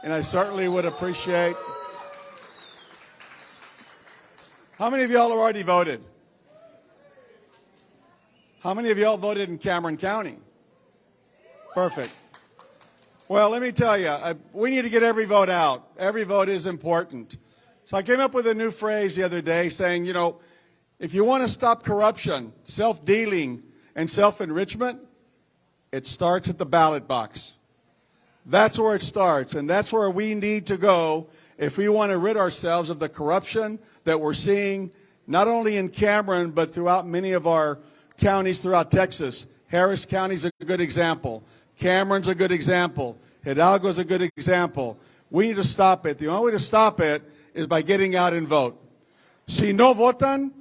and I certainly would appreciate. How many of y'all have already voted? How many of y'all voted in Cameron County? Perfect. Well, let me tell you, we need to get every vote out. Every vote is important. So I came up with a new phrase the other day saying, you know, if you want to stop corruption, self-dealing, and self-enrichment, it starts at the ballot box. That's where it starts, and that's where we need to go if we want to rid ourselves of the corruption that we're seeing not only in Cameron, but throughout many of our counties throughout Texas. Harris County is a good example. Cameron's a good example. Hidalgo's a good example. We need to stop it. The only way to stop it is by getting out and vote. Si no votan,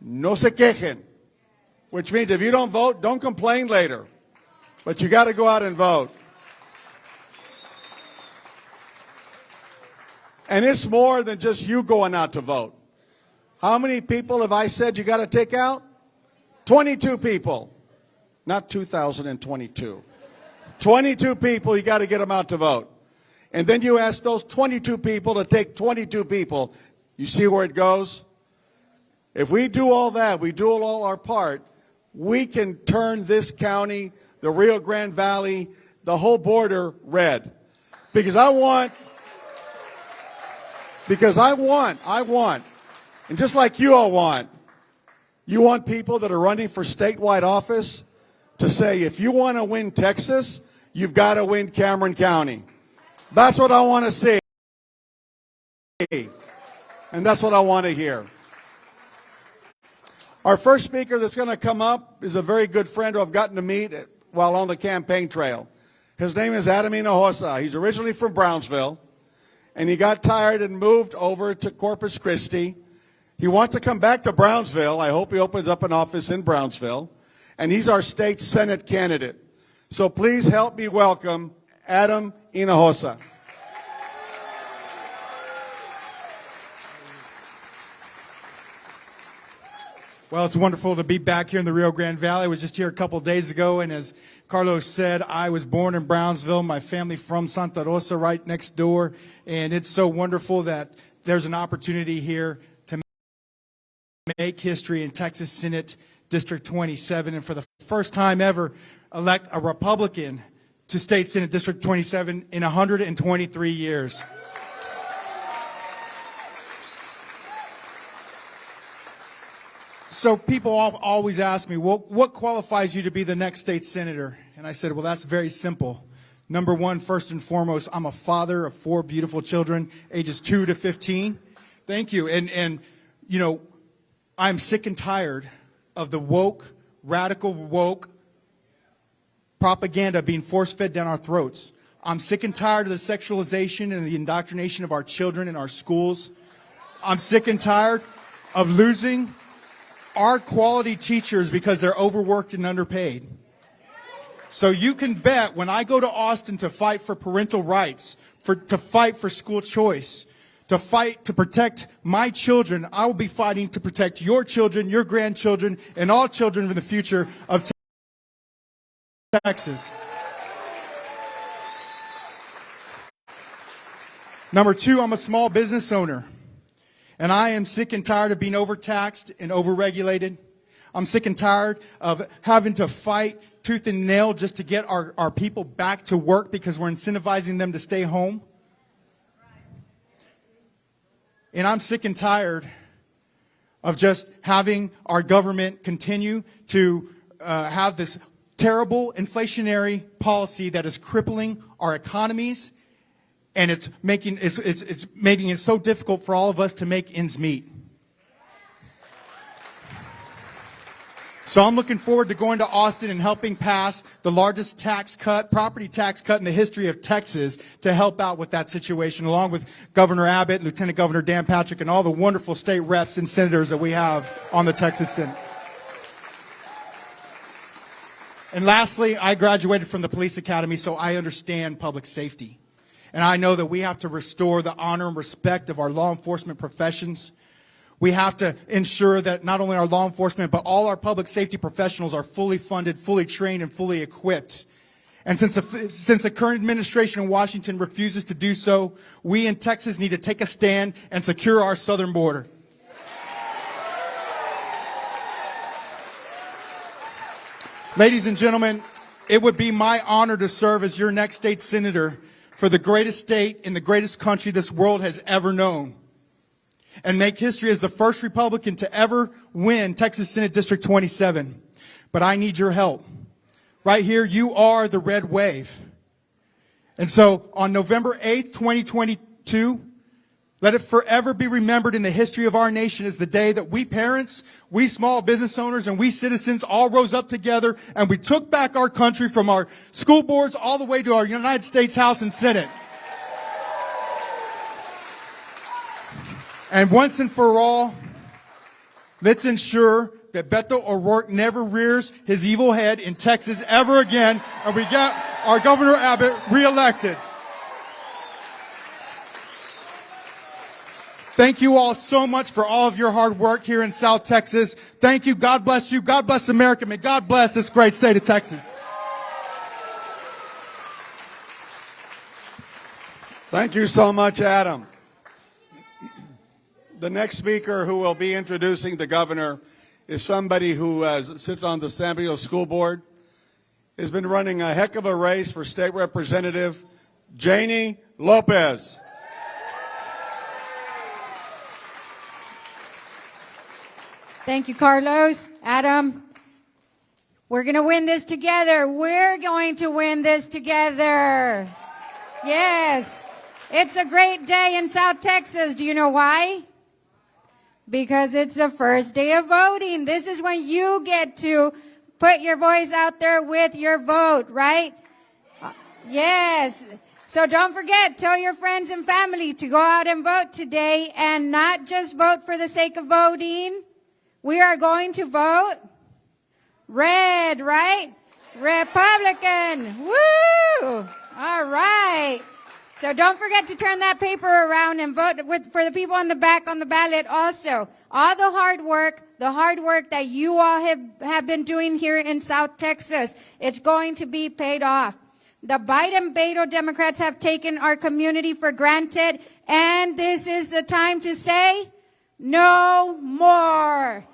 no se quejen. Which means if you don't vote, don't complain later. But you got to go out and vote. And it's more than just you going out to vote. How many people have I said you got to take out? 22 people. Not 2022. 22 people, you got to get them out to vote. And then you ask those 22 people to take 22 people. You see where it goes? If we do all that, we do all our part, we can turn this county, the Rio Grande Valley, the whole border red. Because I want, and just like you all want, you want people that are running for statewide office to say, if you want to win Texas, you've got to win Cameron County. That's what I want to see. And that's what I want to hear. Our first speaker that's going to come up is a very good friend who I've gotten to meet while on the campaign trail. His name is Adam Hinojosa. He's originally from Brownsville, and he got tired and moved over to Corpus Christi. He wants to come back to Brownsville. I hope he opens up an office in Brownsville. And he's our state Senate candidate. So please help me welcome Adam Hinojosa. Well, it's wonderful to be back here in the Rio Grande Valley. I was just here a couple days ago, and as Carlos said, I was born in Brownsville. My family from Santa Rosa, right next door. And it's so wonderful that there's an opportunity here to make history in Texas Senate District 27, and for the first time ever, elect a Republican to State Senate District 27 in 123 years. So people always ask me, well, what qualifies you to be the next state senator? And I said, well, that's very simple. Number one, first and foremost, I'm a father of 4 beautiful children, ages 2 to 15. Thank you. And you know, I'm sick and tired of the woke, radical woke propaganda being force-fed down our throats. I'm sick and tired of the sexualization and the indoctrination of our children in our schools. I'm sick and tired of losing our quality teachers because they're overworked and underpaid. So you can bet when I go to Austin to fight for parental rights, to fight for school choice, to fight to protect my children, I will be fighting to protect your children, your grandchildren, and all children in the future of Texas. Number two, I'm a small business owner. And I am sick and tired of being overtaxed and overregulated. I'm sick and tired of having to fight tooth and nail just to get our people back to work because we're incentivizing them to stay home. And I'm sick and tired of just having our government continue to have this terrible inflationary policy that is crippling our economies. And it's making it so difficult for all of us to make ends meet. So I'm looking forward to going to Austin and helping pass the largest tax cut, property tax cut in the history of Texas to help out with that situation, along with Governor Abbott, Lieutenant Governor Dan Patrick, and all the wonderful state reps and senators that we have on the Texas Senate. And lastly, I graduated from the police academy, so I understand public safety. And I know that we have to restore the honor and respect of our law enforcement professions. We have to ensure that not only our law enforcement, but all our public safety professionals are fully funded, fully trained, and fully equipped. And since the current administration in Washington refuses to do so, we in Texas need to take a stand and secure our southern border. Ladies and gentlemen, it would be my honor to serve as your next state senator for the greatest state in the greatest country this world has ever known, and make history as the first Republican to ever win Texas Senate District 27. But I need your help. Right here, you are the red wave. And so on November 8th, 2022, let it forever be remembered in the history of our nation as the day that we parents, we small business owners, and we citizens all rose up together and we took back our country from our school boards all the way to our United States House and Senate. And once and for all, let's ensure that Beto O'Rourke never rears his evil head in Texas ever again, and we get our Governor Abbott reelected. Thank you all so much for all of your hard work here in South Texas. Thank you. God bless you. God bless America. May God bless this great state of Texas. Thank you so much, Adam. The next speaker who will be introducing the governor is somebody who sits on the San Bernardino School Board, has been running a heck of a race for state representative, Janie Lopez. Thank you, Carlos. Adam, we're going to win this together. We're going to win this together. Yes. It's a great day in South Texas. Do you know why? Because it's the first day of voting. This is when you get to put your voice out there with your vote, right? Yes. So don't forget, tell your friends and family to go out and vote today, and not just vote for the sake of voting. We are going to vote red, right? Republican. Woo! All right. So don't forget to turn that paper around and vote for the people on the back on the ballot also. All the hard work that you all have been doing here in South Texas, it's going to be paid off. The Biden-Beto Democrats have taken our community for granted, and this is the time to say no more.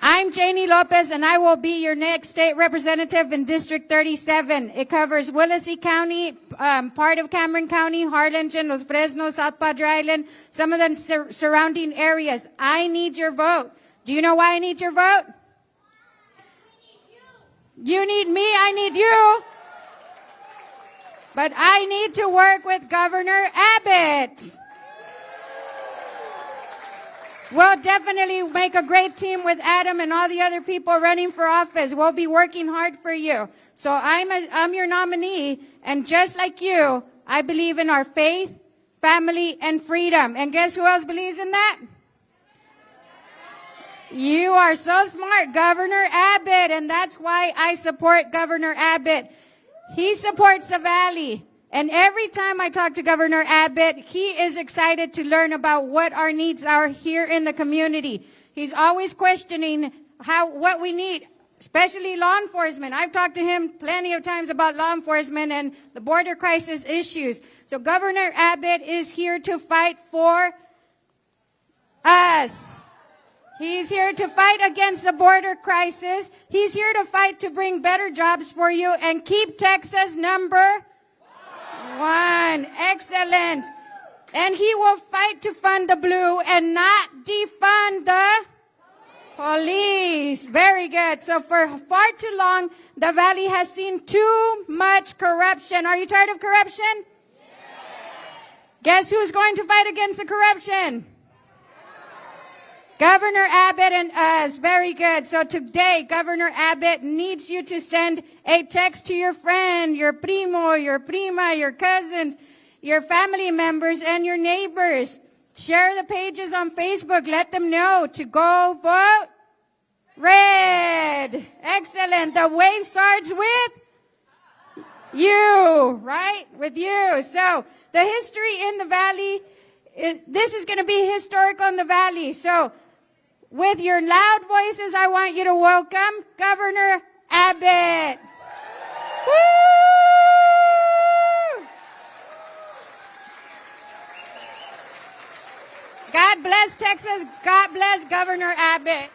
I'm Janie Lopez, and I will be your next state representative in District 37. It covers Willacy County, part of Cameron County, Harlingen, Los Fresnos, South Padre Island, some of the surrounding areas. I need your vote. Do you know why I need your vote? You need me, I need you. But I need to work with Governor Abbott. We'll definitely make a great team with Adam and all the other people running for office. We'll be working hard for you. So I'm your nominee, and just like you, I believe in our faith, family, and freedom. And guess who else believes in that? You are so smart, Governor Abbott, and that's why I support Governor Abbott. He supports the Valley. And every time I talk to Governor Abbott, he is excited to learn about what our needs are here in the community. He's always questioning what we need, especially law enforcement. I've talked to him plenty of times about law enforcement and the border crisis issues. So Governor Abbott is here to fight for us. He's here to fight against the border crisis. He's here to fight to bring better jobs for you and keep Texas number one. Excellent. And he will fight to fund the blue and not defund the police. Very good. So for far too long, the Valley has seen too much corruption. Are you tired of corruption? Yes. Guess who's going to fight against the corruption? Governor Abbott and us. Very good. So today, Governor Abbott needs you to send a text to your friend, your primo, your prima, your cousins, your family members, and your neighbors. Share the pages on Facebook. Let them know to go vote red. Excellent. The wave starts with you, right? With you. So the history in the Valley, this is going to be historic on the Valley. So with your loud voices, I want you to welcome Governor Abbott. Woo! God bless Texas. God bless Governor Abbott.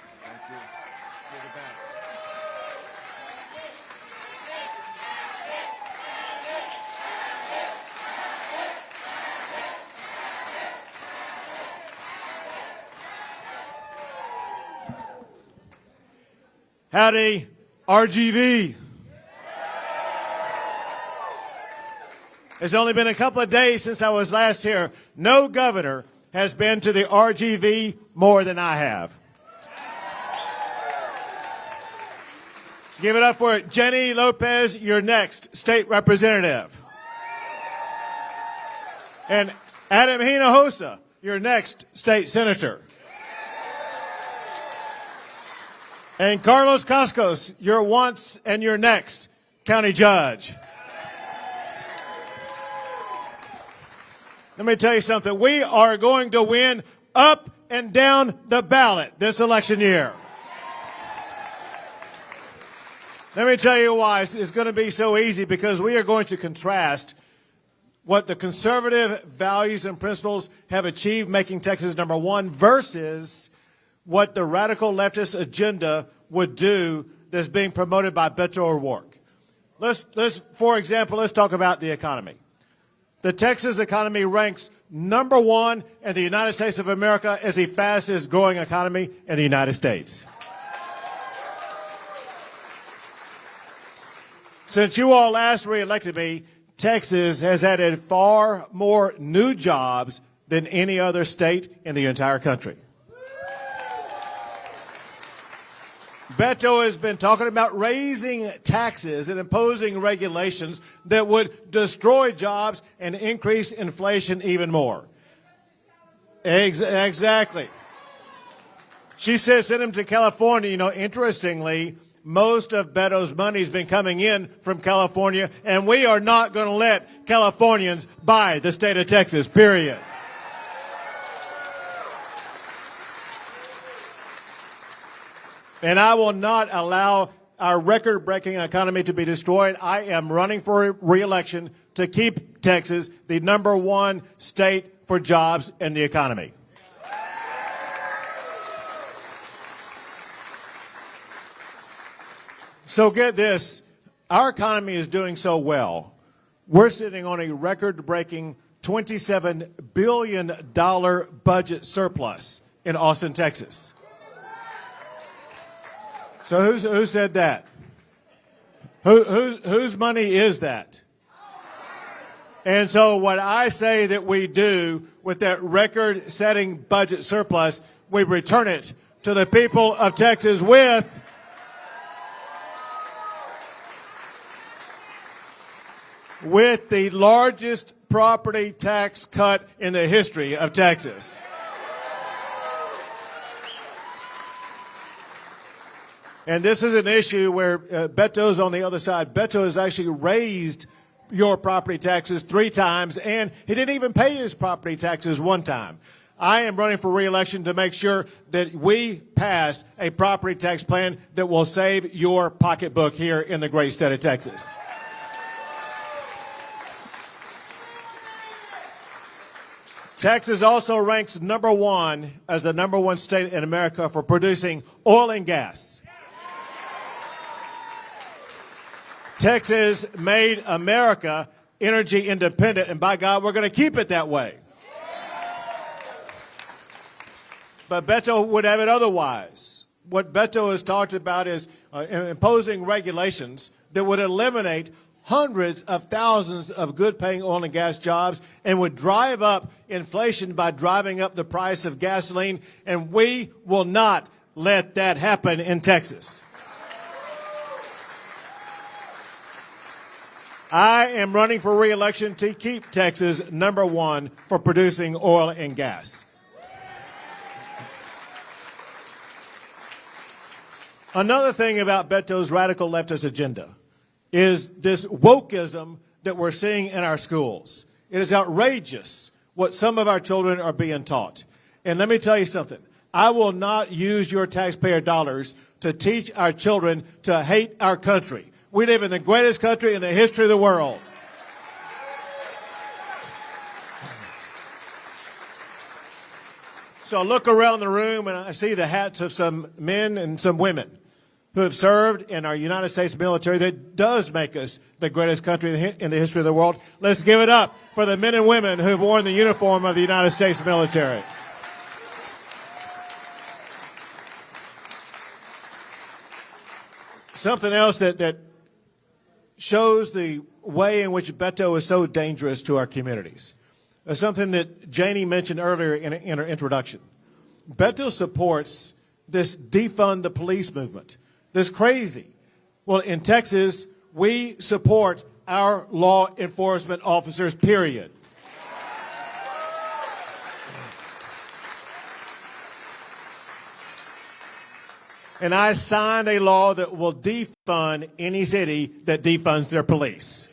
Howdy, RGV. It's only been a couple of days since I was last here. No governor has been to the RGV more than I have. Give it up for Jenny Lopez, your next state representative. And Adam Hinojosa, your next state senator. And Carlos Cascos, your once and your next county judge. Let me tell you something. We are going to win up and down the ballot this election year. Let me tell you why it's going to be so easy, because we are going to contrast what the conservative values and principles have achieved making Texas #1 versus what the radical leftist agenda would do that's being promoted by Beto O'Rourke. For example, let's talk about the economy. The Texas economy ranks #1 in the United States of America as the fastest growing economy in the United States. Since you all last reelected me, Texas has added far more new jobs than any other state in the entire country. Beto has been talking about raising taxes and imposing regulations that would destroy jobs and increase inflation even more. Exactly. She says send him to California. You know, interestingly, most of Beto's money has been coming in from California, and we are not going to let Californians buy the state of Texas, period. And I will not allow our record-breaking economy to be destroyed. I am running for re-election to keep Texas the #1 state for jobs and the economy. So get this, our economy is doing so well. We're sitting on a record-breaking $27 billion budget surplus in Austin, Texas. So who said that? Whose money is that? And so what I say that we do with that record-setting budget surplus, we return it to the people of Texas with the largest property tax cut in the history of Texas. And this is an issue where Beto's on the other side. Beto has actually raised your property taxes 3 times, and he didn't even pay his property taxes 1 time. I am running for re-election to make sure that we pass a property tax plan that will save your pocketbook here in the great state of Texas. Texas also ranks #1 as the #1 state in America for producing oil and gas. Texas made America energy independent, and by God, we're going to keep it that way. But Beto would have it otherwise. What Beto has talked about is imposing regulations that would eliminate hundreds of thousands of good-paying oil and gas jobs and would drive up inflation by driving up the price of gasoline, and we will not let that happen in Texas. I am running for re-election to keep Texas #1 for producing oil and gas. Another thing about Beto's radical leftist agenda is this wokeism that we're seeing in our schools. It is outrageous what some of our children are being taught. And let me tell you something. I will not use your taxpayer dollars to teach our children to hate our country. We live in the greatest country in the history of the world. So I look around the room and I see the hats of some men and some women who have served in our United States military that does make us the greatest country in the history of the world. Let's give it up for the men and women who have worn the uniform of the United States military. Something else that shows the way in which Beto is so dangerous to our communities. Something that Janie mentioned earlier in her introduction. Beto supports this defund the police movement. This crazy. Well, in Texas, we support our law enforcement officers, period. And I signed a law that will defund any city that defunds their police.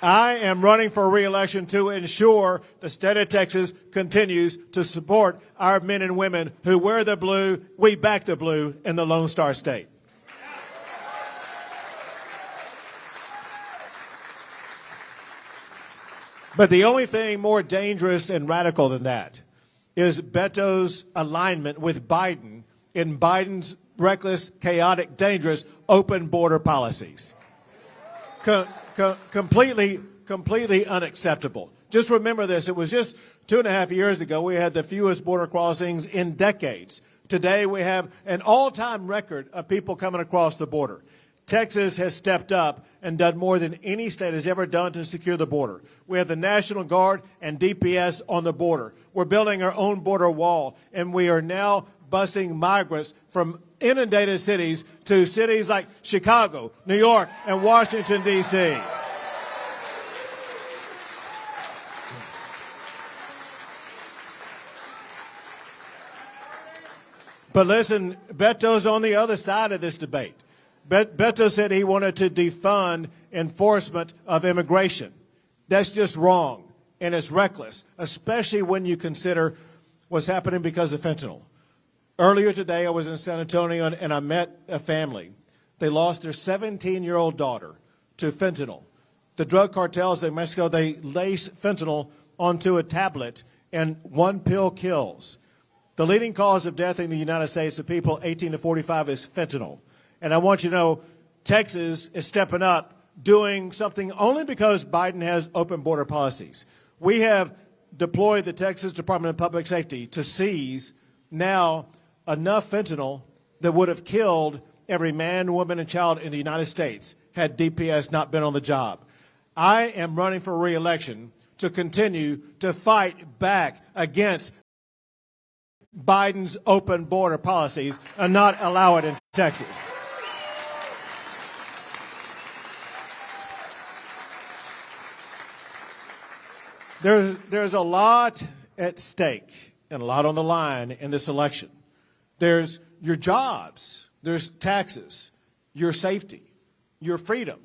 I am running for re-election to ensure the state of Texas continues to support our men and women who wear the blue, we back the blue, in the Lone Star State. But the only thing more dangerous and radical than that is Beto's alignment with Biden in Biden's reckless, chaotic, dangerous open border policies. Completely unacceptable. Just remember this. It was just 2.5 years ago we had the fewest border crossings in decades. Today we have an all-time record of people coming across the border. Texas has stepped up and done more than any state has ever done to secure the border. We have the National Guard and DPS on the border. We're building our own border wall, and we are now busing migrants from inundated cities to cities like Chicago, New York, and Washington, D.C. But listen, Beto's on the other side of this debate. Beto said he wanted to defund enforcement of immigration. That's just wrong, and it's reckless, especially when you consider what's happening because of fentanyl. Earlier today, I was in San Antonio, and I met a family. They lost their 17-year-old daughter to fentanyl. The drug cartels in Mexico, they lace fentanyl onto a tablet, and one pill kills. The leading cause of death in the United States of people 18 to 45 is fentanyl. And I want you to know Texas is stepping up, doing something only because Biden has open border policies. We have deployed the Texas Department of Public Safety to seize now enough fentanyl that would have killed every man, woman, and child in the United States had DPS not been on the job. I am running for re-election to continue to fight back against Biden's open border policies and not allow it in Texas. There's a lot at stake and a lot on the line in this election. There's your jobs, there's taxes, your safety, your freedom,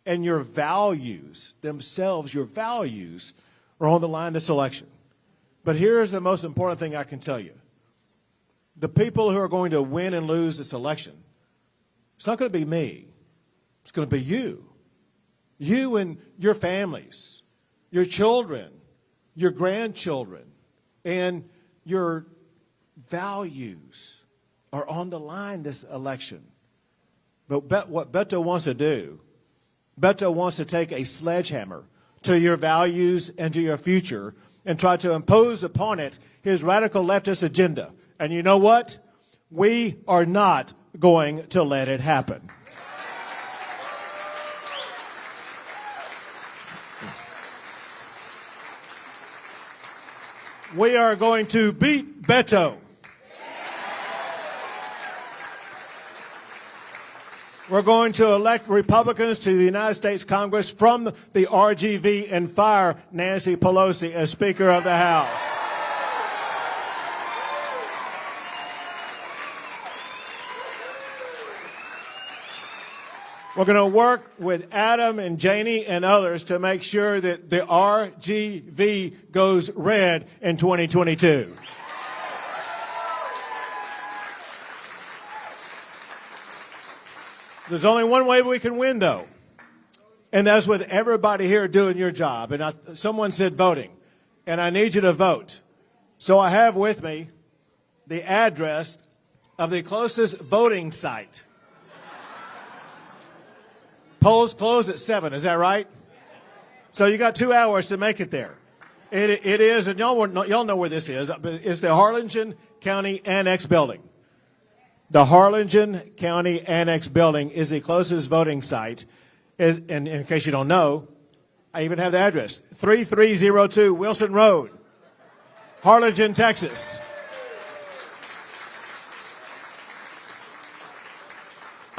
and your values themselves. Your values are on the line this election. But here's the most important thing I can tell you. The people who are going to win and lose this election, it's not going to be me. It's going to be you. You and your families, your children, your grandchildren, and your values are on the line this election. But what Beto wants to do, Beto wants to take a sledgehammer to your values and to your future and try to impose upon it his radical leftist agenda. And you know what? We are not going to let it happen. We are going to beat Beto. We're going to elect Republicans to the United States Congress from the RGV and fire Nancy Pelosi as Speaker of the House. We're going to work with Adam and Janie and others to make sure that the RGV goes red in 2022. There's only one way we can win, though, and that's with everybody here doing your job. And someone said voting, and I need you to vote. So I have with me the address of the closest voting site. Polls close at 7, is that right? So you got 2 hours to make it there. It is, and y'all know where this is. It's the Harlingen County Annex Building. The Harlingen County Annex Building is the closest voting site. And in case you don't know, I even have the address. 3302 Wilson Road, Harlingen, Texas.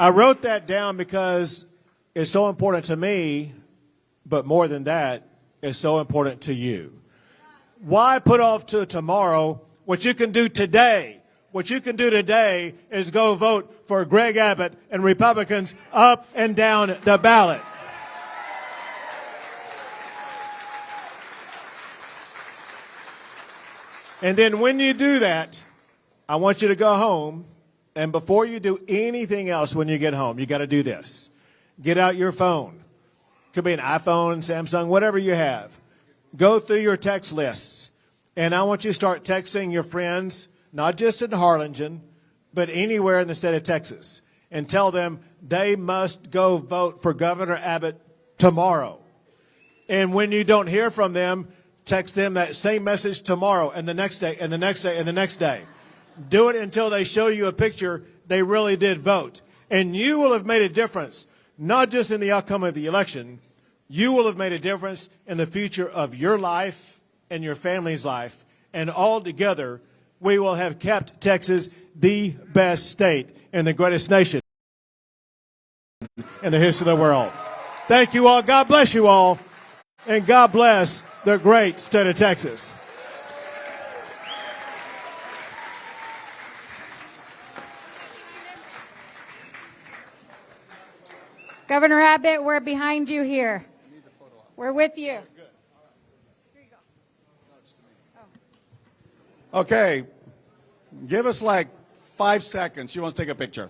I wrote that down because it's so important to me, but more than that, it's so important to you. Why put off to tomorrow what you can do today? What you can do today is go vote for Greg Abbott and Republicans up and down the ballot. And then when you do that, I want you to go home, and before you do anything else when you get home, you got to do this. Get out your phone. Could be an iPhone, Samsung, whatever you have. Go through your text lists, and I want you to start texting your friends, not just in Harlingen, but anywhere in the state of Texas, and tell them they must go vote for Governor Abbott tomorrow. And when you don't hear from them, text them that same message tomorrow and the next day and the next day and the next day. Do it until they show you a picture they really did vote. And you will have made a difference, not just in the outcome of the election. You will have made a difference in the future of your life and your family's life. And all together, we will have kept Texas the best state in the greatest nation in the history of the world. Thank you all. God bless you all. And God bless the great state of Texas. Governor Abbott, we're behind you here. We're with you. Okay, give us like 5 seconds. She wants to take a picture.